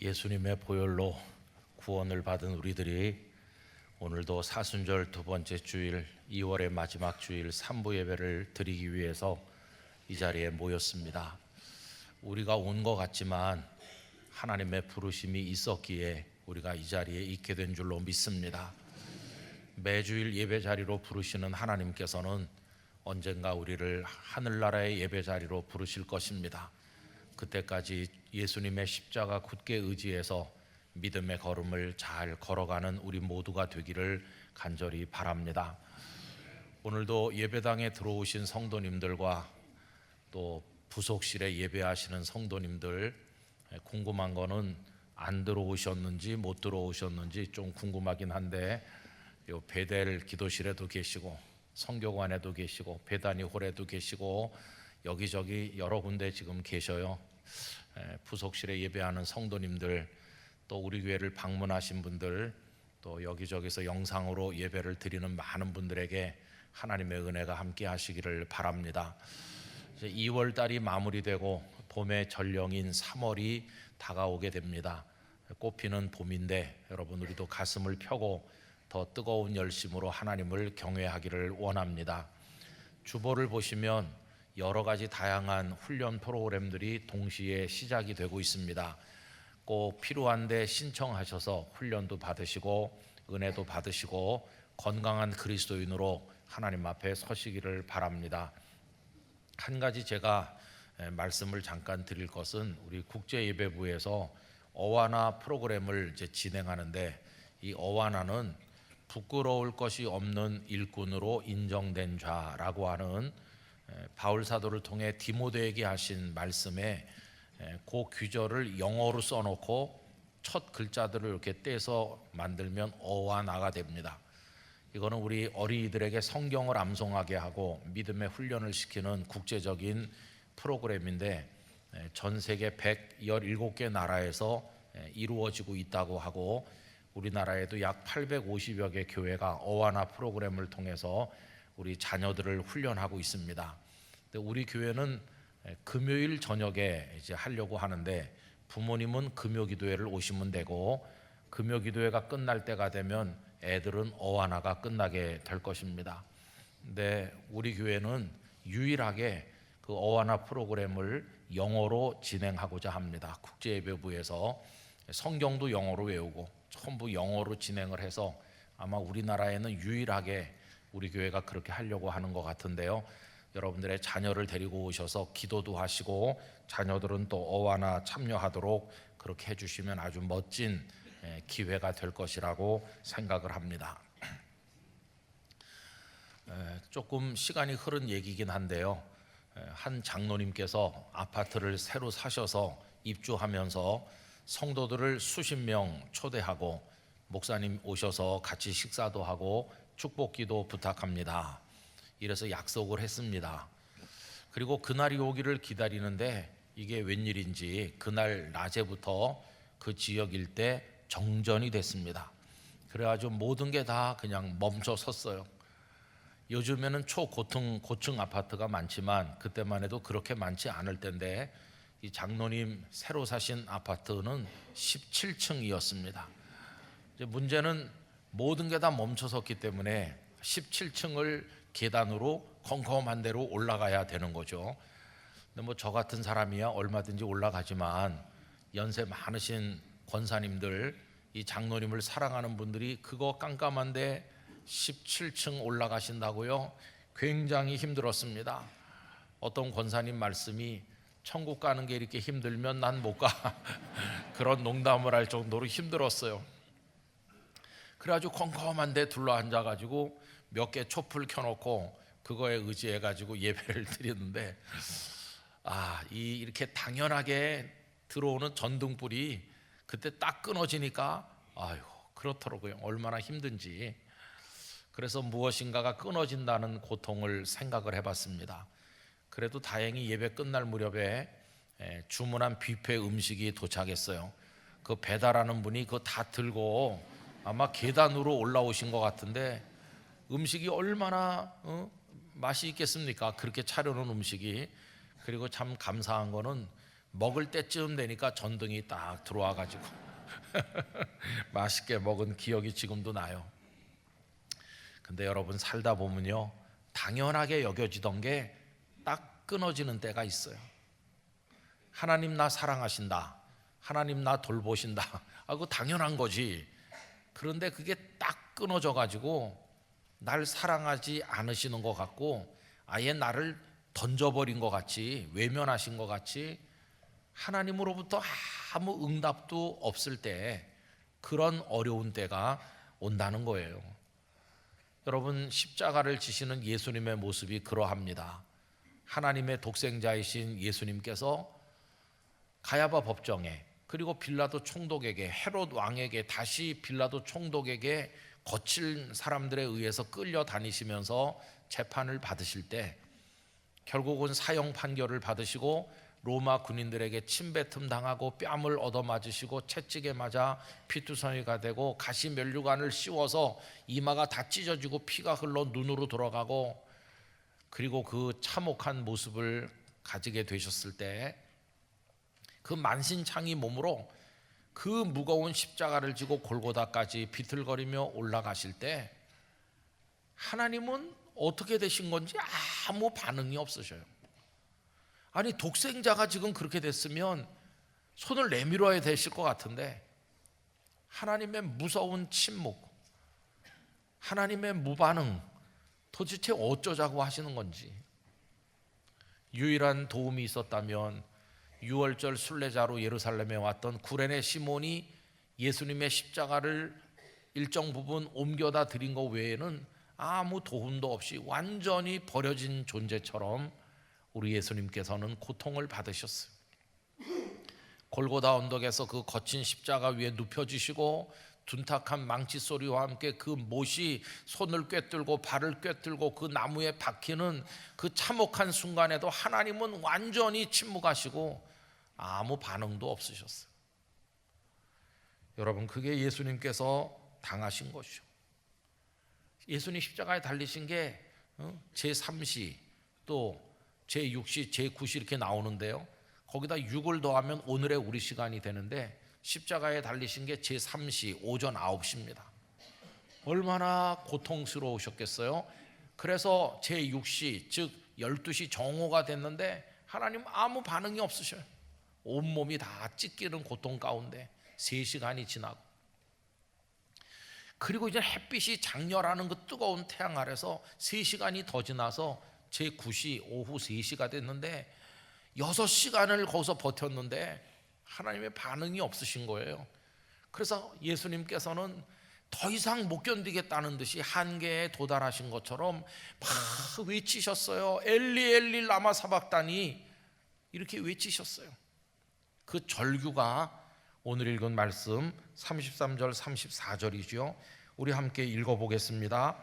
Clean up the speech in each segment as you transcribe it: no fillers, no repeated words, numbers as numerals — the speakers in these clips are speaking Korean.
예수님의 보혈로 구원을 받은 우리들이 오늘도 사순절 두 번째 주일 2월의 마지막 주일 3부 예배를 드리기 위해서 이 자리에 모였습니다. 우리가 온 것 같지만 하나님의 부르심이 있었기에 우리가 이 자리에 있게 된 줄로 믿습니다. 매주일 예배 자리로 부르시는 하나님께서는 언젠가 우리를 하늘나라의 예배 자리로 부르실 것입니다. 그때까지 예수님의 십자가 굳게 의지해서 믿음의 걸음을 잘 걸어가는 우리 모두가 되기를 간절히 바랍니다. 오늘도 예배당에 들어오신 성도님들과 또 부속실에 예배하시는 성도님들, 궁금한 거는 안 들어오셨는지 못 들어오셨는지 좀 궁금하긴 한데, 요 베델 기도실에도 계시고 성교관에도 계시고 배단위 홀에도 계시고 여기저기 여러 군데 지금 계셔요. 부속실에 예배하는 성도님들, 또 우리 교회를 방문하신 분들, 또 여기저기서 영상으로 예배를 드리는 많은 분들에게 하나님의 은혜가 함께 하시기를 바랍니다. 이제 2월 달이 마무리되고 봄의 전령인 3월이 다가오게 됩니다. 꽃피는 봄인데 여러분, 우리도 가슴을 펴고 더 뜨거운 열심으로 하나님을 경외하기를 원합니다. 주보를 보시면 여러 가지 다양한 훈련 프로그램들이 동시에 시작이 되고 있습니다. 꼭 필요한데 신청하셔서 훈련도 받으시고 은혜도 받으시고 건강한 그리스도인으로 하나님 앞에 서시기를 바랍니다. 한 가지 제가 말씀을 잠깐 드릴 것은, 우리 국제예배부에서 어와나 프로그램을 이제 진행하는데, 이 어와나는 부끄러울 것이 없는 일꾼으로 인정된 자라고 하는 바울 사도를 통해 디모데에게 하신 말씀에 그 귀절을 영어로 써놓고 첫 글자들을 이렇게 떼서 만들면 어와 나가 됩니다. 이거는 우리 어린이들에게 성경을 암송하게 하고 믿음의 훈련을 시키는 국제적인 프로그램인데, 전 세계 117개 나라에서 이루어지고 있다고 하고, 우리나라에도 약 850여 개 교회가 어와나 프로그램을 통해서 우리 자녀들을 훈련하고 있습니다. 근데 우리 교회는 금요일 저녁에 이제 하려고 하는데, 부모님은 금요 기도회를 오시면 되고, 금요 기도회가 끝날 때가 되면 애들은 어와나가 끝나게 될 것입니다. 근데 우리 교회는 유일하게 그 어와나 프로그램을 영어로 진행하고자 합니다. 국제예배부에서 성경도 영어로 외우고 전부 영어로 진행을 해서 아마 우리나라에는 유일하게 우리 교회가 그렇게 하려고 하는 것 같은데요. 여러분들의 자녀를 데리고 오셔서 기도도 하시고 자녀들은 또 어와나 참여하도록 그렇게 해주시면 아주 멋진 기회가 될 것이라고 생각을 합니다. 조금 시간이 흐른 얘기긴 한데요, 한 장로님께서 아파트를 새로 사셔서 입주하면서 성도들을 수십 명 초대하고 목사님 오셔서 같이 식사도 하고 축복기도 부탁합니다. 이래서 약속을 했습니다. 그리고 그날이 오기를 기다리는데 이게 웬일인지 그날 낮에부터 그 지역 일대 정전이 됐습니다. 그래가지고 모든 게 다 그냥 멈춰 섰어요. 요즘에는 고층 아파트가 많지만 그때만 해도 그렇게 많지 않을 텐데, 이 장로님 새로 사신 아파트는 17층이었습니다. 이제 문제는 모든 게 다 멈춰섰기 때문에 17층을 계단으로 컴컴한 데로 올라가야 되는 거죠. 근데 뭐 저 같은 사람이야 얼마든지 올라가지만, 연세 많으신 권사님들, 이 장로님을 사랑하는 분들이 그거 깜깜한데 17층 올라가신다고요? 굉장히 힘들었습니다. 어떤 권사님 말씀이, 천국 가는 게 이렇게 힘들면 난 못 가 그런 농담을 할 정도로 힘들었어요. 그래가지고 컴컴한 데 둘러앉아가지고 몇 개 촛불 켜놓고 그거에 의지해가지고 예배를 드리는데, 이렇게 당연하게 들어오는 전등불이 그때 딱 끊어지니까 그렇더라고요. 얼마나 힘든지. 그래서 무엇인가가 끊어진다는 고통을 생각을 해봤습니다. 그래도 다행히 예배 끝날 무렵에 주문한 뷔페 음식이 도착했어요. 그 배달하는 분이 그거 다 들고 아마 계단으로 올라오신 것 같은데, 음식이 얼마나 맛이 있겠습니까? 그렇게 차려놓은 음식이. 그리고 참 감사한 거는 먹을 때쯤 되니까 전등이 딱 들어와 가지고 맛있게 먹은 기억이 지금도 나요. 근데 여러분, 살다 보면요, 당연하게 여겨지던 게 딱 끊어지는 때가 있어요. 하나님 나 사랑하신다, 하나님 나 돌보신다, 그거 당연한 거지. 그런데 그게 딱 끊어져 가지고 날 사랑하지 않으시는 것 같고, 아예 나를 던져버린 것 같이, 외면하신 것 같이, 하나님으로부터 아무 응답도 없을 때, 그런 어려운 때가 온다는 거예요. 여러분, 십자가를 지시는 예수님의 모습이 그러합니다. 하나님의 독생자이신 예수님께서 가야바 법정에, 그리고 빌라도 총독에게, 헤롯 왕에게, 다시 빌라도 총독에게 거칠 사람들에 의해서 끌려다니시면서 재판을 받으실 때, 결국은 사형 판결을 받으시고 로마 군인들에게 침뱉음 당하고 뺨을 얻어맞으시고 채찍에 맞아 피투성이가 되고 가시면류관을 씌워서 이마가 다 찢어지고 피가 흘러 눈으로 들어가고, 그리고 그 참혹한 모습을 가지게 되셨을 때, 그 만신창이 몸으로 그 무거운 십자가를 지고 골고다까지 비틀거리며 올라가실 때, 하나님은 어떻게 되신 건지 아무 반응이 없으셔요. 아니, 독생자가 지금 그렇게 됐으면 손을 내밀어야 되실 것 같은데, 하나님의 무서운 침묵, 하나님의 무반응, 도대체 어쩌자고 하시는 건지. 유일한 도움이 있었다면 유월절 순례자로 예루살렘에 왔던 구레네 시몬이 예수님의 십자가를 일정 부분 옮겨다 드린 것 외에는 아무 도움도 없이 완전히 버려진 존재처럼 우리 예수님께서는 고통을 받으셨어요. 골고다 언덕에서 그 거친 십자가 위에 눕혀지시고 둔탁한 망치 소리와 함께 그 못이 손을 꿰뚫고 발을 꿰뚫고 그 나무에 박히는 그 참혹한 순간에도 하나님은 완전히 침묵하시고 아무 반응도 없으셨어요. 여러분, 그게 예수님께서 당하신 것이죠. 예수님 십자가에 달리신 게 제3시 또 제6시 제9시 이렇게 나오는데요, 거기다 6을 더하면 오늘의 우리 시간이 되는데, 십자가에 달리신 게 제3시 오전 9시입니다. 얼마나 고통스러우셨겠어요. 그래서 제6시 즉 12시 정오가 됐는데 하나님 아무 반응이 없으셔요. 온몸이 다 찢기는 고통 가운데 3시간이 지나고, 그리고 이제 햇빛이 장렬하는 그 뜨거운 태양 아래서 3시간이 더 지나서 제9시 오후 3시가 됐는데 6시간을 거기서 버텼는데 하나님의 반응이 없으신 거예요. 그래서 예수님께서는 더 이상 못 견디겠다는 듯이 한계에 도달하신 것처럼 막 외치셨어요. 엘리 엘리 라마 사박다니, 이렇게 외치셨어요. 그 절규가 오늘 읽은 말씀 33절 34절이죠. 우리 함께 읽어보겠습니다.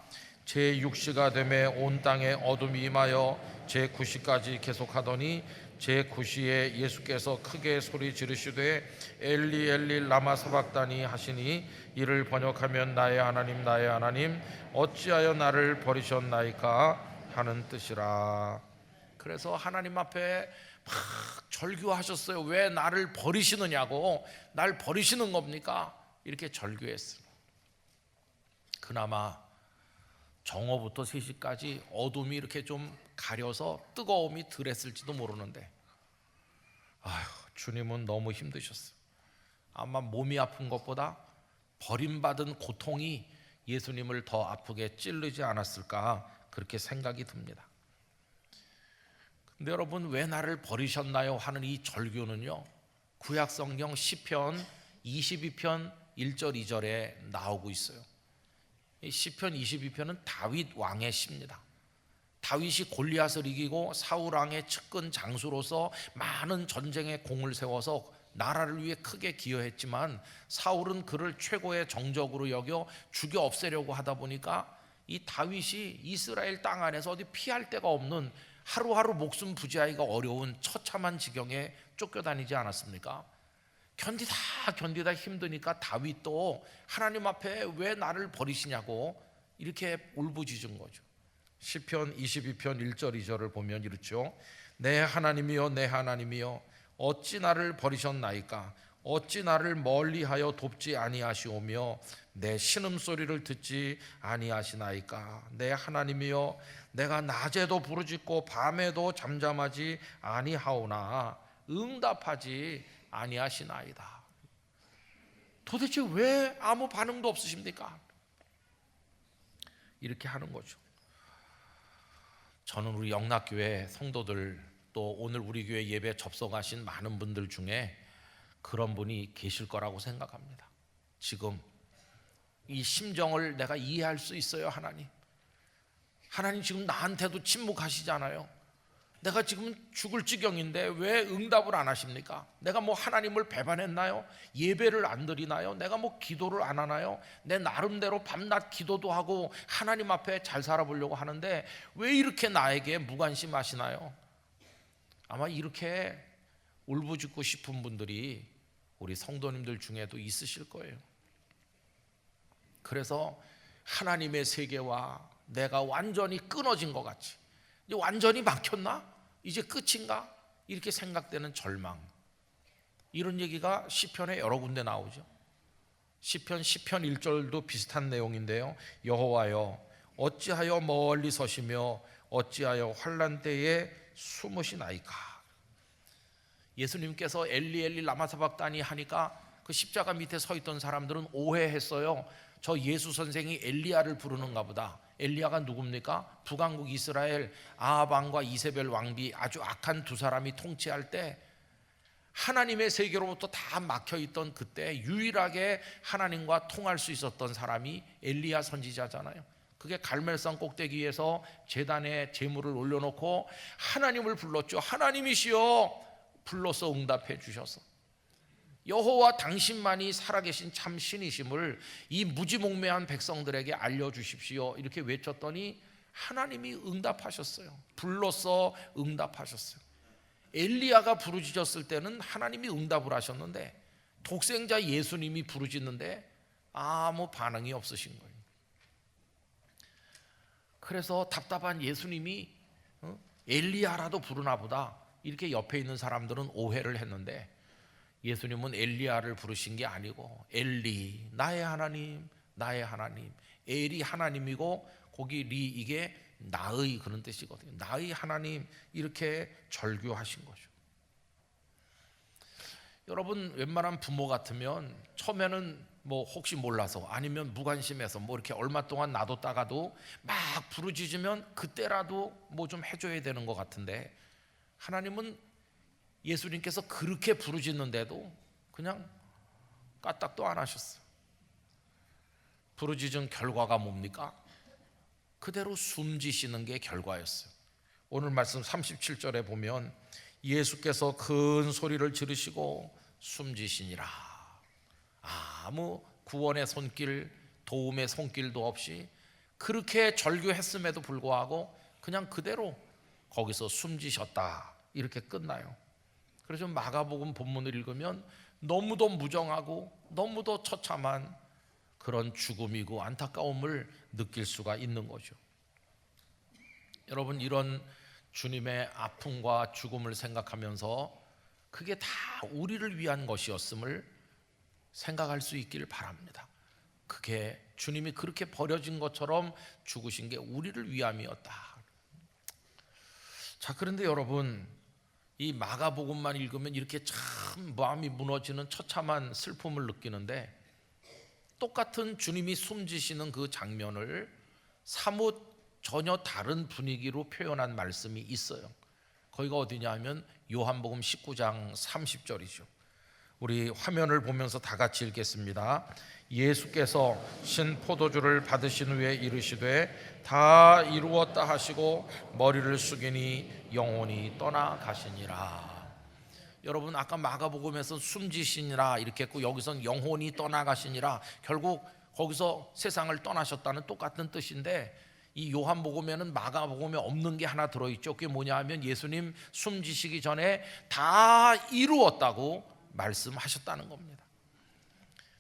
제6시가 되매 온 땅에 어둠이 임하여 제9시까지 계속하더니 제9시에 예수께서 크게 소리 지르시되 엘리 엘리 라마 사박다니 하시니, 이를 번역하면 나의 하나님 나의 하나님 어찌하여 나를 버리셨나이까 하는 뜻이라. 그래서 하나님 앞에 막 절규하셨어요. 왜 나를 버리시느냐고, 날 버리시는 겁니까? 이렇게 절규했어요. 그나마 정오부터 3시까지 어둠이 이렇게 좀 가려서 뜨거움이 덜했을지도 모르는데, 주님은 너무 힘드셨어요. 아마 몸이 아픈 것보다 버림받은 고통이 예수님을 더 아프게 찌르지 않았을까, 그렇게 생각이 듭니다. 근데 여러분, 왜 나를 버리셨나요 하는 이 절규는요, 구약성경 시편 22편 1절 2절에 나오고 있어요. 이 시편 22편은 다윗 왕의 시입니다. 다윗이 골리앗을 이기고 사울 왕의 측근 장수로서 많은 전쟁에 공을 세워서 나라를 위해 크게 기여했지만, 사울은 그를 최고의 정적으로 여겨 죽여 없애려고 하다 보니까 이 다윗이 이스라엘 땅 안에서 어디 피할 데가 없는, 하루하루 목숨 부지하기가 어려운 처참한 지경에 쫓겨다니지 않았습니까? 견디다 힘드니까 다윗도 하나님 앞에 왜 나를 버리시냐고 이렇게 울부짖은 거죠. 시편 22편 1절 2절을 보면 이렇죠. 내 하나님이여 내 하나님이여 어찌 나를 버리셨나이까? 어찌 나를 멀리하여 돕지 아니하시오며 내 신음소리를 듣지 아니하시나이까? 내 하나님이여, 내가 낮에도 부르짖고 밤에도 잠잠하지 아니하오나 응답하지 아니하시나이다. 도대체 왜 아무 반응도 없으십니까? 이렇게 하는 거죠. 저는 우리 영락교회 성도들, 또 오늘 우리 교회 예배 접속하신 많은 분들 중에 그런 분이 계실 거라고 생각합니다. 지금 이 심정을 내가 이해할 수 있어요. 하나님 지금 나한테도 침묵하시잖아요. 내가 지금 죽을 지경인데 왜 응답을 안 하십니까? 내가 뭐 하나님을 배반했나요? 예배를 안 드리나요? 내가 뭐 기도를 안 하나요? 내 나름대로 밤낮 기도도 하고 하나님 앞에 잘 살아보려고 하는데 왜 이렇게 나에게 무관심하시나요? 아마 이렇게 울부짖고 싶은 분들이 우리 성도님들 중에도 있으실 거예요. 그래서 하나님의 세계와 내가 완전히 끊어진 것 같이, 이제 완전히 막혔나? 이제 끝인가? 이렇게 생각되는 절망, 이런 얘기가 시편에 여러 군데 나오죠. 시편 1절도 비슷한 내용인데요. 여호와여, 어찌하여 멀리 서시며 어찌하여 환난 때에 숨으시나이까? 예수님께서 엘리 엘리 라마 사박다니 하니까 그 십자가 밑에 서 있던 사람들은 오해했어요. 저 예수 선생이 엘리야를 부르는가 보다. 엘리야가 누굽니까? 북왕국 이스라엘 아합 왕과 이세벨 왕비, 아주 악한 두 사람이 통치할 때 하나님의 세계로부터 다 막혀있던 그때 유일하게 하나님과 통할 수 있었던 사람이 엘리야 선지자잖아요. 그게 갈멜산 꼭대기에서 제단에 제물을 올려놓고 하나님을 불렀죠. 하나님이시여, 불러서 응답해 주셔서 여호와 당신만이 살아계신 참 신이심을 이 무지몽매한 백성들에게 알려주십시오, 이렇게 외쳤더니 하나님이 응답하셨어요. 불러서 응답하셨어요. 엘리야가 부르짖었을 때는 하나님이 응답을 하셨는데 독생자 예수님이 부르짖는데 아무 반응이 없으신 거예요. 그래서 답답한 예수님이 엘리야라도 부르나 보다, 이렇게 옆에 있는 사람들은 오해를 했는데 예수님은 엘리야를 부르신 게 아니고 엘리, 나의 하나님, 나의 하나님. 엘이 하나님이고 거기 리, 이게 나의, 그런 뜻이거든요. 나의 하나님, 이렇게 절규하신 거죠. 여러분, 웬만한 부모 같으면 처음에는 뭐 혹시 몰라서 아니면 무관심해서 뭐 이렇게 얼마 동안 놔뒀다가도 막 부르짖으면 그때라도 뭐 좀 해줘야 되는 것 같은데, 하나님은 예수님께서 그렇게 부르짖는데도 그냥 까딱도 안 하셨어요. 부르짖은 결과가 뭡니까? 그대로 숨지시는 게 결과였어요. 오늘 말씀 37절에 보면 예수께서 큰 소리를 지르시고 숨지시니라. 아무 구원의 손길, 도움의 손길도 없이 그렇게 절규했음에도 불구하고 그냥 그대로 거기서 숨지셨다, 이렇게 끝나요. 그래서 마가복음 본문을 읽으면 너무도 무정하고 너무도 처참한 그런 죽음이고 안타까움을 느낄 수가 있는 거죠. 여러분, 이런 주님의 아픔과 죽음을 생각하면서 그게 다 우리를 위한 것이었음을 생각할 수 있기를 바랍니다. 그게 주님이 그렇게 버려진 것처럼 죽으신 게 우리를 위함이었다. 자, 그런데 여러분, 이 마가복음만 읽으면 이렇게 참 마음이 무너지는 처참한 슬픔을 느끼는데, 똑같은 주님이 숨지시는 그 장면을 사뭇 전혀 다른 분위기로 표현한 말씀이 있어요. 거기가 어디냐 하면 요한복음 19장 30절이죠. 우리 화면을 보면서 다 같이 읽겠습니다. 예수께서 신 포도주를 받으신 후에 이르시되 다 이루었다 하시고 머리를 숙이니 영혼이 떠나가시니라. 여러분, 아까 마가복음에서 숨지시니라 이렇게 했고 여기선 영혼이 떠나가시니라, 결국 거기서 세상을 떠나셨다는 똑같은 뜻인데, 이 요한복음에는 마가복음에 없는 게 하나 들어있죠. 그게 뭐냐 하면 예수님 숨지시기 전에 다 이루었다고 말씀하셨다는 겁니다.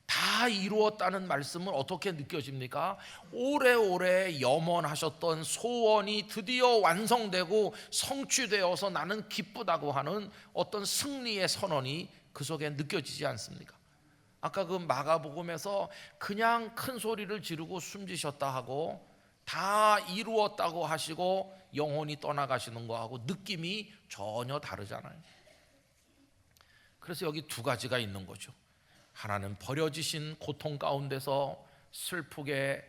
다 다 이루었다는 말씀은 어떻게 느껴집니까? 오래오래 염원하셨던 소원이 드디어 완성되고 성취되어서 나는 기쁘다고 하는 어떤 승리의 선언이 그 속에 느껴지지 않습니까? 아까 그 마가복음에서 그냥 큰 소리를 지르고 숨지셨다 하고 다 이루었다고 하시고 영혼이 떠나가시는 거하고 느낌이 전혀 다르잖아요. 그래서 여기 두 가지가 있는 거죠. 하나는 버려지신 고통 가운데서 슬프게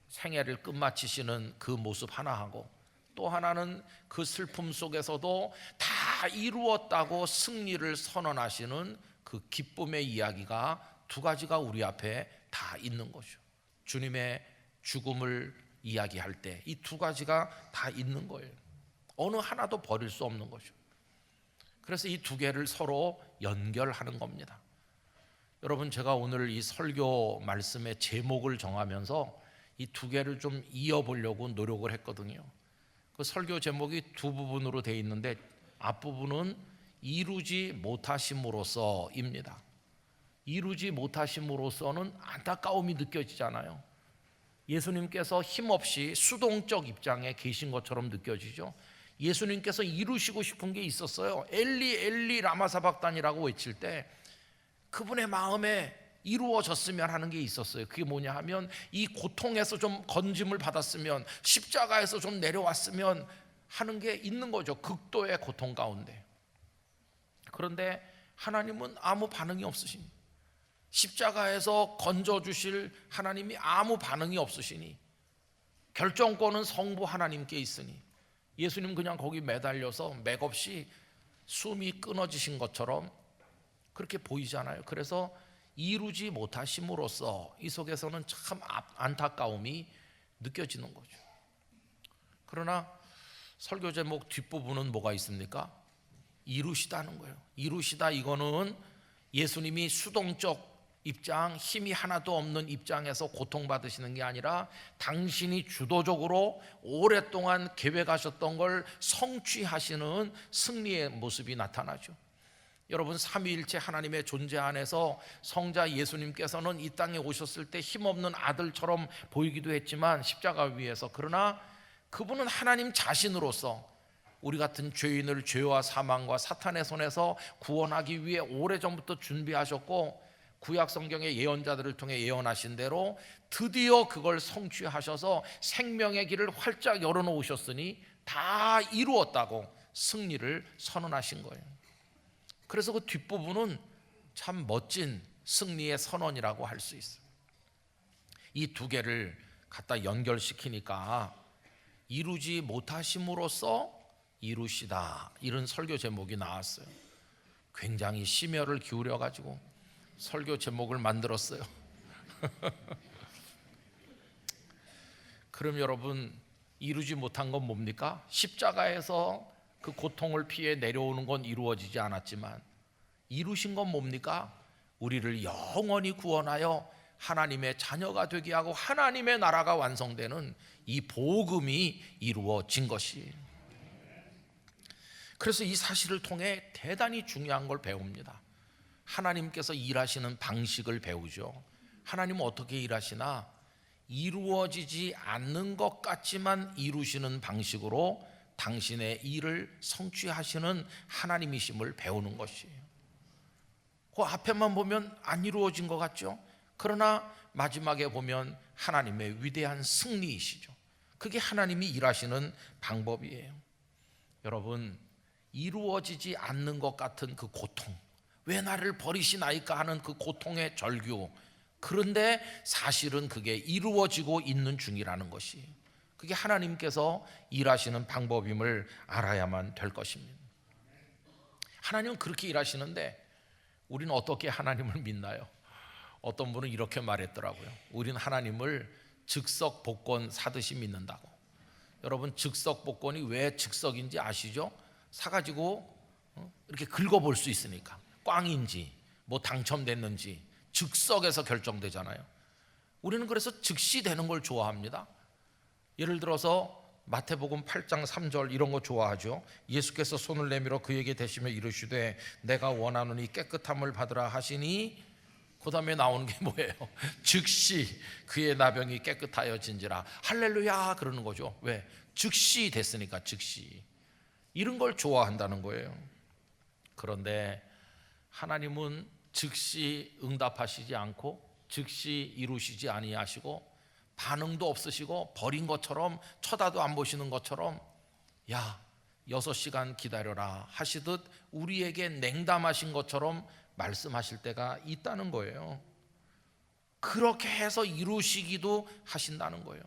생애를 끝마치시는 그 모습 하나하고, 또 하나는 그 슬픔 속에서도 다 이루었다고 승리를 선언하시는 그 기쁨의 이야기가 두 가지가 우리 앞에 다 있는 거죠. 주님의 죽음을 이야기할 때 이 두 가지가 다 있는 거예요. 어느 하나도 버릴 수 없는 거죠. 그래서 이 두 개를 서로 연결하는 겁니다. 여러분, 제가 오늘 이 설교 말씀의 제목을 정하면서 이 두 개를 좀 이어보려고 노력을 했거든요. 그 설교 제목이 두 부분으로 되어 있는데 앞부분은 이루지 못하심으로써입니다. 이루지 못하심으로써는 안타까움이 느껴지잖아요. 예수님께서 힘없이 수동적 입장에 계신 것처럼 느껴지죠. 예수님께서 이루시고 싶은 게 있었어요. 엘리 엘리 라마 사박단이라고 외칠 때 그분의 마음에 이루어졌으면 하는 게 있었어요. 그게 뭐냐 하면 이 고통에서 좀 건짐을 받았으면, 십자가에서 좀 내려왔으면 하는 게 있는 거죠. 극도의 고통 가운데. 그런데 하나님은 아무 반응이 없으십니다. 십자가에서 건져주실 하나님이 아무 반응이 없으시니 결정권은 성부 하나님께 있으니 예수님 그냥 거기 매달려서 맥없이 숨이 끊어지신 것처럼 그렇게 보이잖아요. 그래서 이루지 못하심으로써 이 속에서는 참 안타까움이 느껴지는 거죠. 그러나 설교 제목 뒷부분은 뭐가 있습니까? 이루시다는 거예요. 이루시다, 이거는 예수님이 수동적 입장, 힘이 하나도 없는 입장에서 고통받으시는 게 아니라 당신이 주도적으로 오랫동안 계획하셨던 걸 성취하시는 승리의 모습이 나타나죠. 여러분, 삼위일체 하나님의 존재 안에서 성자 예수님께서는 이 땅에 오셨을 때 힘없는 아들처럼 보이기도 했지만 십자가 위에서, 그러나 그분은 하나님 자신으로서 우리 같은 죄인을 죄와 사망과 사탄의 손에서 구원하기 위해 오래전부터 준비하셨고, 구약 성경의 예언자들을 통해 예언하신 대로 드디어 그걸 성취하셔서 생명의 길을 활짝 열어놓으셨으니 다 이루었다고 승리를 선언하신 거예요. 그래서 그 뒷부분은 참 멋진 승리의 선언이라고 할 수 있어요. 이 두 개를 갖다 연결시키니까 이루지 못하심으로써 이루시다, 이런 설교 제목이 나왔어요. 굉장히 심혈을 기울여 가지고 설교 제목을 만들었어요. 그럼 여러분, 이루지 못한 건 뭡니까? 십자가에서 그 고통을 피해 내려오는 건 이루어지지 않았지만 이루신 건 뭡니까? 우리를 영원히 구원하여 하나님의 자녀가 되게 하고 하나님의 나라가 완성되는 이 복음이 이루어진 것이. 그래서 이 사실을 통해 대단히 중요한 걸 배웁니다. 하나님께서 일하시는 방식을 배우죠. 하나님은 어떻게 일하시나? 이루어지지 않는 것 같지만 이루시는 방식으로 당신의 일을 성취하시는 하나님이심을 배우는 것이에요. 그 앞에만 보면 안 이루어진 것 같죠? 그러나 마지막에 보면 하나님의 위대한 승리이시죠. 그게 하나님이 일하시는 방법이에요. 여러분, 이루어지지 않는 것 같은 그 고통, 왜 나를 버리시나이까 하는 그 고통의 절규, 그런데 사실은 그게 이루어지고 있는 중이라는 것이, 그게 하나님께서 일하시는 방법임을 알아야만 될 것입니다. 하나님은 그렇게 일하시는데 우리는 어떻게 하나님을 믿나요? 어떤 분은 이렇게 말했더라고요. 우리는 하나님을 즉석복권 사듯이 믿는다고. 여러분, 즉석복권이 왜 즉석인지 아시죠? 사가지고 이렇게 긁어볼 수 있으니까. 꽝인지 뭐 당첨됐는지 즉석에서 결정되잖아요. 우리는 그래서 즉시 되는 걸 좋아합니다. 예를 들어서 마태복음 8장 3절 이런 거 좋아하죠. 예수께서 손을 내밀어 그에게 대시며 이르시되 내가 원하노니 깨끗함을 받으라 하시니, 그 다음에 나오는 게 뭐예요? 즉시 그의 나병이 깨끗하여진지라. 할렐루야 그러는 거죠. 왜? 즉시 됐으니까. 즉시. 이런 걸 좋아한다는 거예요. 그런데 하나님은 즉시 응답하시지 않고 즉시 이루시지 아니하시고 반응도 없으시고 버린 것처럼 쳐다도 안 보시는 것처럼 야 6시간 기다려라 하시듯 우리에게 냉담하신 것처럼 말씀하실 때가 있다는 거예요. 그렇게 해서 이루시기도 하신다는 거예요.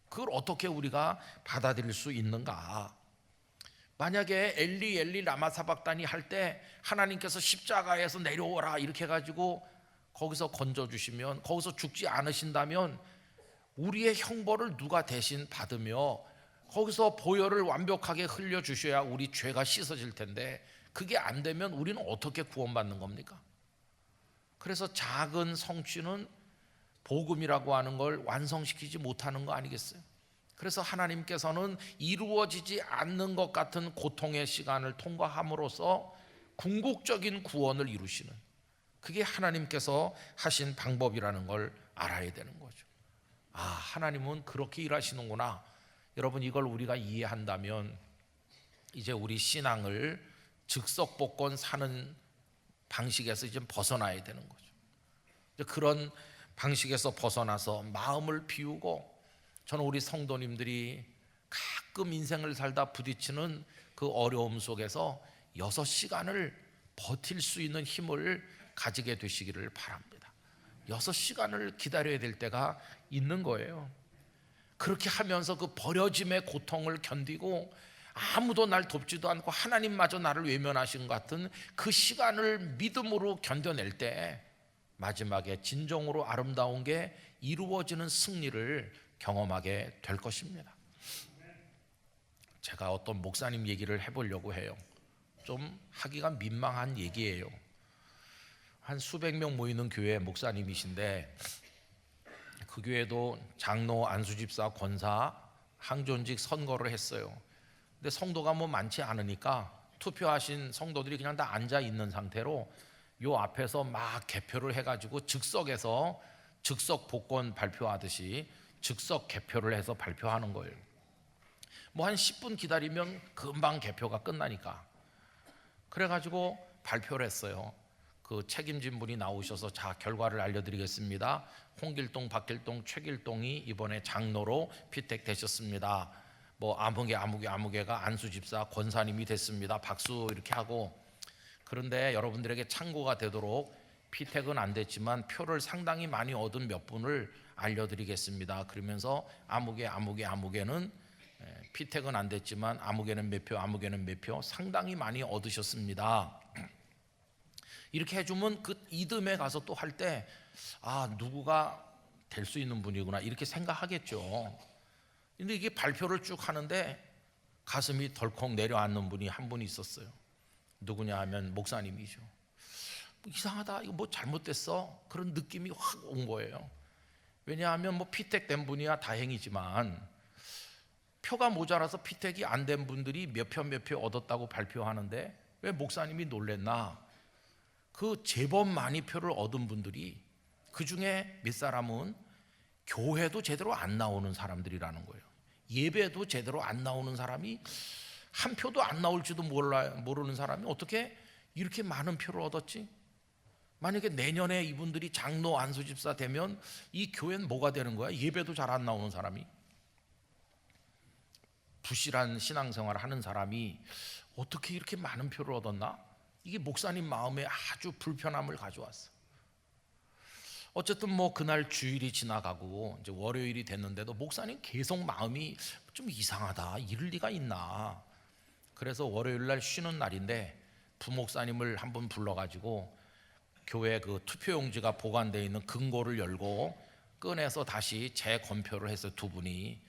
그걸 어떻게 우리가 받아들일 수 있는가? 만약에 엘리 엘리 라마 사박다니 할 때 하나님께서 십자가에서 내려오라 이렇게 해가지고 거기서 건져주시면, 거기서 죽지 않으신다면 우리의 형벌을 누가 대신 받으며 거기서 보혈을 완벽하게 흘려주셔야 우리 죄가 씻어질 텐데 그게 안 되면 우리는 어떻게 구원받는 겁니까? 그래서 작은 성취는 복음이라고 하는 걸 완성시키지 못하는 거 아니겠어요? 그래서 하나님께서는 이루어지지 않는 것 같은 고통의 시간을 통과함으로써 궁극적인 구원을 이루시는, 그게 하나님께서 하신 방법이라는 걸 알아야 되는 거죠. 아, 하나님은 그렇게 일하시는구나. 여러분, 이걸 우리가 이해한다면 이제 우리 신앙을 즉석복권 사는 방식에서 이제 벗어나야 되는 거죠. 이제 그런 방식에서 벗어나서 마음을 비우고, 저는 우리 성도님들이 가끔 인생을 살다 부딪히는 그 어려움 속에서 6시간을 버틸 수 있는 힘을 가지게 되시기를 바랍니다. 6시간을 기다려야 될 때가 있는 거예요. 그렇게 하면서 그 버려짐의 고통을 견디고 아무도 날 돕지도 않고 하나님마저 나를 외면하신 것 같은 그 시간을 믿음으로 견뎌낼 때 마지막에 진정으로 아름다운 게 이루어지는 승리를 경험하게 될 것입니다. 제가 어떤 목사님 얘기를 해보려고 해요. 좀 하기가 민망한 얘기예요. 한 수백 명 모이는 교회 목사님이신데 그 교회도 장로, 안수집사, 권사, 항존직 선거를 했어요. 근데 성도가 뭐 많지 않으니까 투표하신 성도들이 그냥 다 앉아 있는 상태로 요 앞에서 막 개표를 해가지고 즉석에서 즉석 복권 발표하듯이 즉석 개표를 해서 발표하는 거예요. 뭐 한 10분 기다리면 금방 개표가 끝나니까. 그래가지고 발표를 했어요. 그 책임진 분이 나오셔서 자, 결과를 알려드리겠습니다. 홍길동, 박길동, 최길동이 이번에 장로로 피택되셨습니다. 뭐 아무개가 안수집사 권사님이 됐습니다. 박수 이렇게 하고. 그런데 여러분들에게 참고가 되도록 피택은 안 됐지만 표를 상당히 많이 얻은 몇 분을 알려드리겠습니다. 그러면서 아무개는 피택은 안 됐지만 아무개는 몇 표 상당히 많이 얻으셨습니다. 이렇게 해주면 그 이듬해 가서 또 할 때 아, 누구가 될 수 있는 분이구나 이렇게 생각하겠죠. 근데 이게 발표를 쭉 하는데 가슴이 덜컥 내려앉는 분이 한 분 있었어요. 누구냐 하면 목사님이죠. 이상하다, 이거 뭐 잘못됐어, 그런 느낌이 확 온 거예요. 왜냐하면 뭐 피택된 분이야 다행이지만 표가 모자라서 피택이 안 된 분들이 몇 표 얻었다고 발표하는데 왜 목사님이 놀랬나? 그 제법 많이 표를 얻은 분들이 그 중에 몇 사람은 교회도 제대로 안 나오는 사람들이라는 거예요. 예배도 제대로 안 나오는 사람이, 한 표도 안 나올지도 모르는 사람이 어떻게 이렇게 많은 표를 얻었지? 만약에 내년에 이분들이 장로, 안수집사 되면 이 교회는 뭐가 되는 거야? 예배도 잘 안 나오는 사람이, 부실한 신앙생활을 하는 사람이 어떻게 이렇게 많은 표를 얻었나? 이게 목사님 마음에 아주 불편함을 가져왔어. 어쨌든 뭐 그날 주일이 지나가고 이제 월요일이 됐는데도 목사님 계속 마음이 좀 이상하다, 이럴 리가 있나. 그래서 월요일 날 쉬는 날인데 부목사님을 한번 불러가지고 교회 그 투표용지가 보관되어 있는 금고를 열고 꺼내서 다시 재검표를 해서 두 분이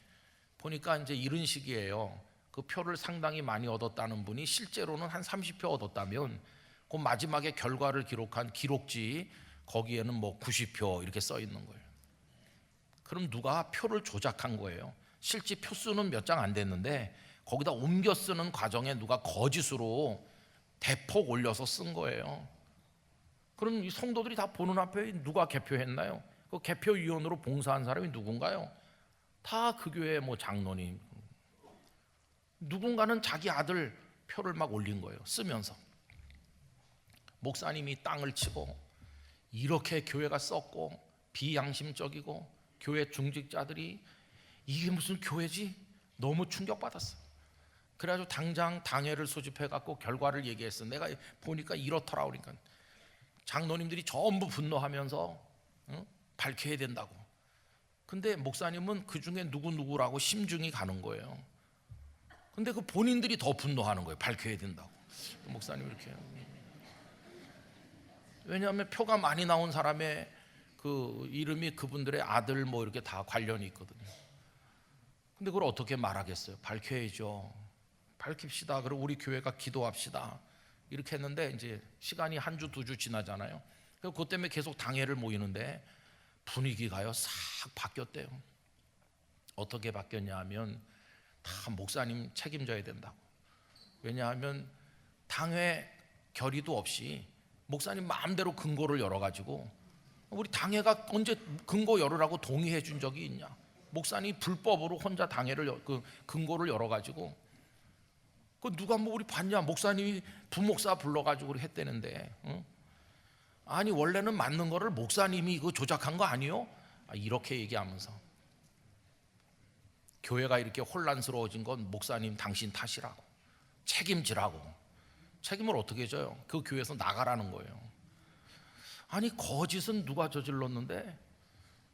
보니까 이제 이런 식이에요. 그 표를 상당히 많이 얻었다는 분이 실제로는 한 30표 얻었다면 그 마지막에 결과를 기록한 기록지 거기에는 뭐 90표 이렇게 써 있는 거예요. 그럼 누가 표를 조작한 거예요. 실제 표수는 몇 장 안 됐는데 거기다 옮겨 쓰는 과정에 누가 거짓으로 대폭 올려서 쓴 거예요. 그럼 이 성도들이 다 보는 앞에 누가 개표했나요? 그 개표위원으로 봉사한 사람이 누군가요? 다 그 교회 뭐 장로님, 누군가는 자기 아들 표를 막 올린 거예요. 쓰면서 목사님이 땅을 치고 이렇게 교회가 썩고 비양심적이고 교회 중직자들이 이게 무슨 교회지? 너무 충격받았어요. 그래가지고 당장 당회를 소집해갖고 결과를 얘기했어. 내가 보니까 이렇더라. 그러니까 장로님들이 전부 분노하면서 밝혀야 된다고. 근데 목사님은 그 중에 누구라고 심중이 가는 거예요. 근데 그 본인들이 더 분노하는 거예요. 밝혀야 된다고. 목사님 이렇게. 왜냐하면 표가 많이 나온 사람의 그 이름이 그분들의 아들 뭐 이렇게 다 관련이 있거든요. 근데 그걸 어떻게 말하겠어요? 밝혀야죠. 밝힙시다. 그리고 우리 교회가 기도합시다. 이렇게 했는데 이제 시간이 한 주, 두 주 지나잖아요. 그것 때문에 계속 당회를 모이는데 분위기가요 싹 바뀌었대요. 어떻게 바뀌었냐 하면 다 목사님 책임져야 된다고. 왜냐하면 당회 결의도 없이 목사님 마음대로 근거를 열어가지고, 우리 당회가 언제 근거 열으라고 동의해 준 적이 있냐? 목사님이 불법으로 혼자 당회를 그 근거를 열어가지고, 그 누가 뭐 우리 봤냐? 목사님이 부목사 불러가지고 했대는데, 아니 원래는 맞는 거를 목사님이 그 조작한 거 아니요? 이렇게 얘기하면서 교회가 이렇게 혼란스러워진 건 목사님 당신 탓이라고, 책임지라고. 책임을 어떻게 져요? 그 교회에서 나가라는 거예요. 아니 거짓은 누가 저질렀는데,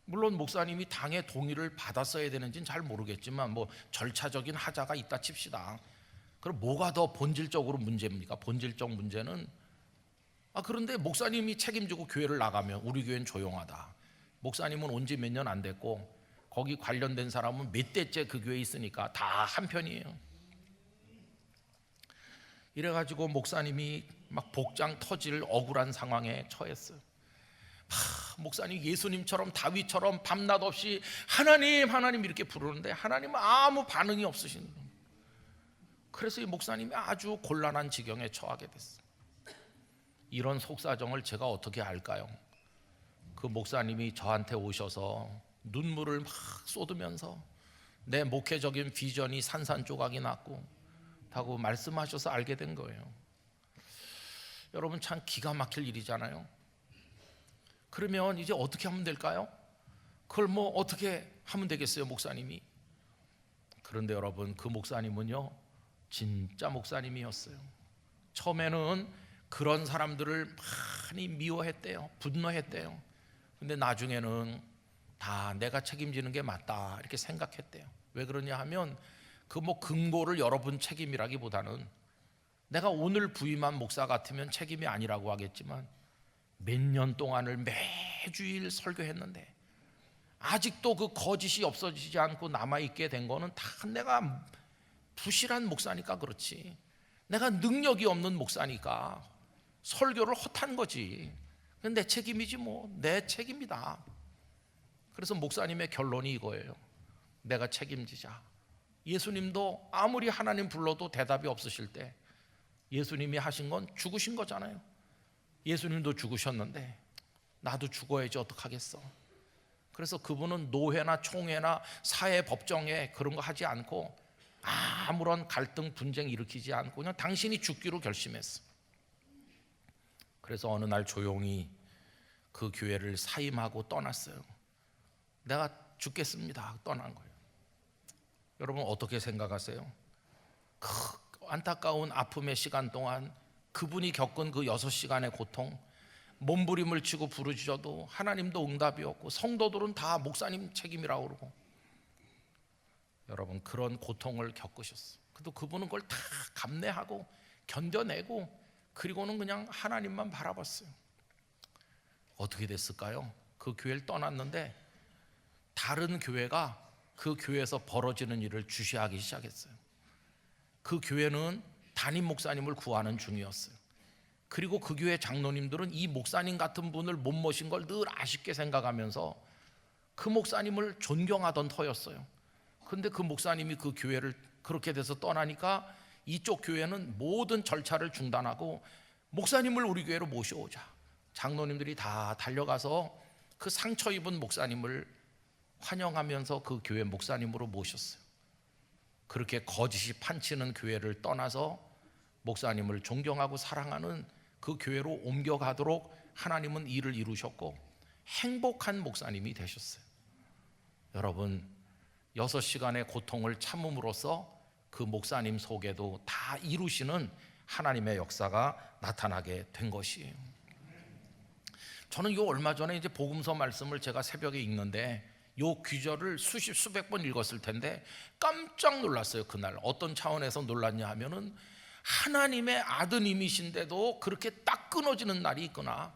물론 목사님이 당의 동의를 받았어야 되는지는 잘 모르겠지만 뭐 절차적인 하자가 있다 칩시다. 그럼 뭐가 더 본질적으로 문제입니까? 본질적 문제는 그런데 목사님이 책임지고 교회를 나가면 우리 교회는 조용하다. 목사님은 온 지 몇 년 안 됐고 거기 관련된 사람은 몇 대째 그 교회에 있으니까 다 한편이에요. 이래가지고 목사님이 막 복장 터질 억울한 상황에 처했어요. 목사님 예수님처럼 다윗처럼 밤낮 없이 하나님 하나님 이렇게 부르는데 하나님은 아무 반응이 없으신 거예요. 그래서 이 목사님이 아주 곤란한 지경에 처하게 됐어요. 이런 속사정을 제가 어떻게 알까요? 그 목사님이 저한테 오셔서 눈물을 막 쏟으면서 내 목회적인 비전이 산산조각이 났고 하고 말씀하셔서 알게 된 거예요. 여러분 참 기가 막힐 일이잖아요. 그러면 이제 어떻게 하면 될까요? 그걸 뭐 어떻게 하면 되겠어요, 목사님이? 그런데 여러분 그 목사님은요 진짜 목사님이었어요. 처음에는 그런 사람들을 많이 미워했대요. 분노했대요. 근데 나중에는 다 내가 책임지는 게 맞다 이렇게 생각했대요. 왜 그러냐 하면 그 뭐 근거를 여러분 책임이라기보다는 내가 오늘 부임한 목사 같으면 책임이 아니라고 하겠지만 몇 년 동안을 매주일 설교했는데 아직도 그 거짓이 없어지지 않고 남아있게 된 거는 다 내가 부실한 목사니까 그렇지, 내가 능력이 없는 목사니까 설교를 헛한 거지. 내 책임이지 뭐, 내 책임이다. 그래서 목사님의 결론이 이거예요. 내가 책임지자. 예수님도 아무리 하나님 불러도 대답이 없으실 때 예수님이 하신 건 죽으신 거잖아요. 예수님도 죽으셨는데 나도 죽어야지 어떡하겠어. 그래서 그분은 노회나 총회나 사회 법정에 그런 거 하지 않고 아무런 갈등 분쟁 일으키지 않고 그냥 당신이 죽기로 결심했어. 그래서 어느 날 조용히 그 교회를 사임하고 떠났어요. 내가 죽겠습니다 떠난 거예요. 여러분 어떻게 생각하세요? 그 안타까운 아픔의 시간 동안 그분이 겪은 그 6시간의 고통, 몸부림을 치고 부르짖어도 하나님도 응답이 없고 성도들은 다 목사님 책임이라고 그러고, 여러분 그런 고통을 겪으셨어요. 그래도 그분은 그걸 다 감내하고 견뎌내고 그리고는 그냥 하나님만 바라봤어요. 어떻게 됐을까요? 그 교회를 떠났는데 다른 교회가 그 교회에서 벌어지는 일을 주시하기 시작했어요. 그 교회는 담임 목사님을 구하는 중이었어요. 그리고 그 교회 장로님들은 이 목사님 같은 분을 못 모신 걸 늘 아쉽게 생각하면서 그 목사님을 존경하던 터였어요. 그런데 그 목사님이 그 교회를 그렇게 돼서 떠나니까 이쪽 교회는 모든 절차를 중단하고 목사님을 우리 교회로 모셔오자, 장로님들이 다 달려가서 그 상처 입은 목사님을 환영하면서 그 교회 목사님으로 모셨어요. 그렇게 거짓이 판치는 교회를 떠나서 목사님을 존경하고 사랑하는 그 교회로 옮겨가도록 하나님은 일을 이루셨고 행복한 목사님이 되셨어요. 여러분, 6시간의 고통을 참음으로써 그 목사님 속에도 다 이루시는 하나님의 역사가 나타나게 된 것이에요. 저는 요 얼마 전에 이제 복음서 말씀을 제가 새벽에 읽는데 요 귀절을 수백 번 읽었을 텐데 깜짝 놀랐어요. 그날 어떤 차원에서 놀랐냐 하면은 하나님의 아드님이신데도 그렇게 딱 끊어지는 날이 있구나,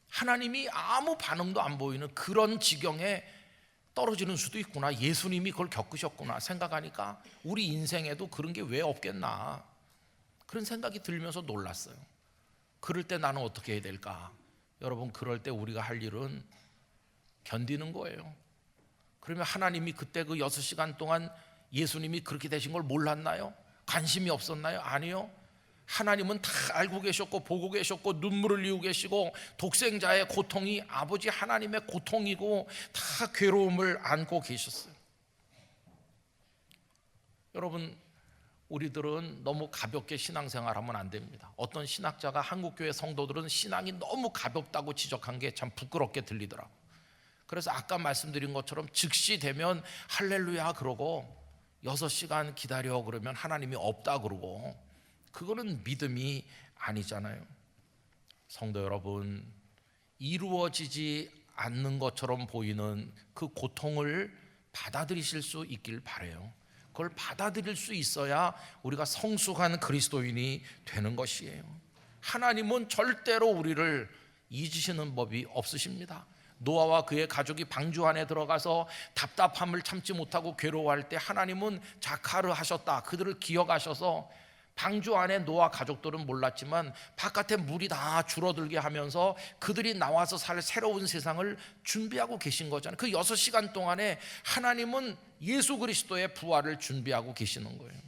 하나님이 아무 반응도 안 보이는 그런 지경에 떨어지는 수도 있구나, 예수님이 그걸 겪으셨구나 생각하니까 우리 인생에도 그런 게 왜 없겠나, 그런 생각이 들면서 놀랐어요. 그럴 때 나는 어떻게 해야 될까? 여러분, 그럴 때 우리가 할 일은 견디는 거예요. 그러면 하나님이 그때 그 6시간 동안 예수님이 그렇게 되신 걸 몰랐나요? 관심이 없었나요? 아니요. 하나님은 다 알고 계셨고 보고 계셨고 눈물을 흘리고 계시고 독생자의 고통이 아버지 하나님의 고통이고 다 괴로움을 안고 계셨어요. 여러분, 우리들은 너무 가볍게 신앙생활하면 안 됩니다. 어떤 신학자가 한국교회 성도들은 신앙이 너무 가볍다고 지적한 게 참 부끄럽게 들리더라고요. 그래서 아까 말씀드린 것처럼 즉시 되면 할렐루야 그러고 6시간 기다려 그러면 하나님이 없다 그러고, 그거는 믿음이 아니잖아요. 성도 여러분, 이루어지지 않는 것처럼 보이는 그 고통을 받아들이실 수 있길 바라요. 그걸 받아들일 수 있어야 우리가 성숙한 그리스도인이 되는 것이에요. 하나님은 절대로 우리를 잊으시는 법이 없으십니다. 노아와 그의 가족이 방주 안에 들어가서 답답함을 참지 못하고 괴로워할 때 하나님은 자카르 하셨다, 그들을 기억하셔서 방주 안에 노아 가족들은 몰랐지만 바깥에 물이 다 줄어들게 하면서 그들이 나와서 살 새로운 세상을 준비하고 계신 거잖아요. 그 6시간 동안에 하나님은 예수 그리스도의 부활을 준비하고 계시는 거예요.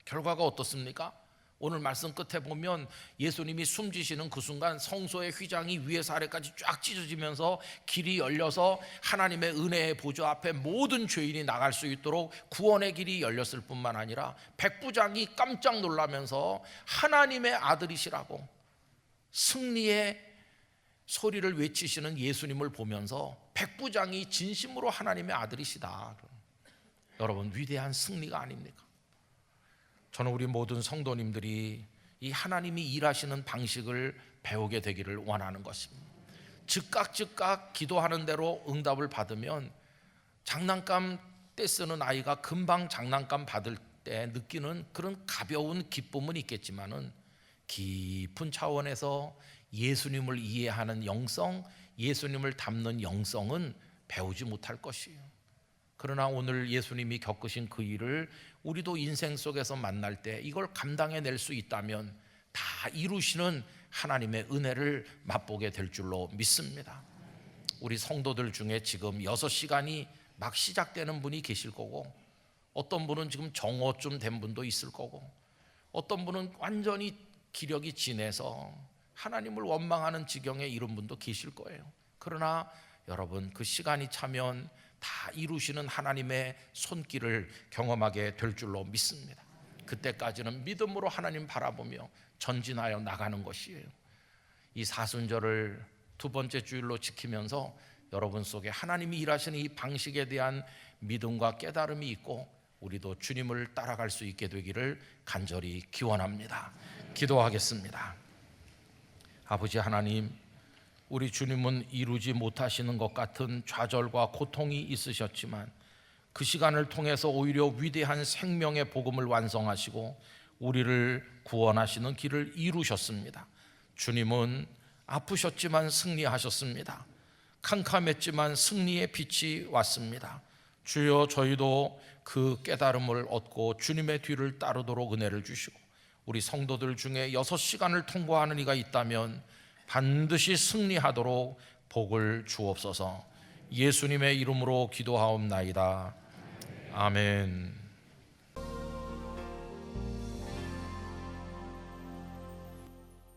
결과가 어떻습니까? 오늘 말씀 끝에 보면 예수님이 숨지시는 그 순간 성소의 휘장이 위에서 아래까지 쫙 찢어지면서 길이 열려서 하나님의 은혜의 보좌 앞에 모든 죄인이 나갈 수 있도록 구원의 길이 열렸을 뿐만 아니라 백부장이 깜짝 놀라면서 하나님의 아들이시라고 승리의 소리를 외치시는 예수님을 보면서 백부장이 진심으로 하나님의 아들이시다. 여러분, 위대한 승리가 아닙니까? 저는 우리 모든 성도님들이 이 하나님이 일하시는 방식을 배우게 되기를 원하는 것입니다. 즉각 기도하는 대로 응답을 받으면 장난감 떼쓰는 아이가 금방 장난감 받을 때 느끼는 그런 가벼운 기쁨은 있겠지만은 깊은 차원에서 예수님을 이해하는 영성, 예수님을 닮는 영성은 배우지 못할 것이에요. 그러나 오늘 예수님이 겪으신 그 일을 우리도 인생 속에서 만날 때 이걸 감당해낼 수 있다면 다 이루시는 하나님의 은혜를 맛보게 될 줄로 믿습니다. 우리 성도들 중에 지금 6시간이 막 시작되는 분이 계실 거고, 어떤 분은 지금 정오쯤 된 분도 있을 거고, 어떤 분은 완전히 기력이 진해서 하나님을 원망하는 지경에 이른 분도 계실 거예요. 그러나 여러분, 그 시간이 차면 다 이루시는 하나님의 손길을 경험하게 될 줄로 믿습니다. 그때까지는 믿음으로 하나님 바라보며 전진하여 나가는 것이에요. 이 사순절을 2번째 주일로 지키면서 여러분 속에 하나님이 일하시는 이 방식에 대한 믿음과 깨달음이 있고 우리도 주님을 따라갈 수 있게 되기를 간절히 기원합니다. 기도하겠습니다. 아버지 하나님, 우리 주님은 이루지 못하시는 것 같은 좌절과 고통이 있으셨지만 그 시간을 통해서 오히려 위대한 생명의 복음을 완성하시고 우리를 구원하시는 길을 이루셨습니다. 주님은 아프셨지만 승리하셨습니다. 캄캄했지만 승리의 빛이 왔습니다. 주여, 저희도 그 깨달음을 얻고 주님의 뒤를 따르도록 은혜를 주시고 우리 성도들 중에 6시간을 통과하는 이가 있다면 반드시 승리하도록 복을 주옵소서. 예수님의 이름으로 기도하옵나이다. 아멘.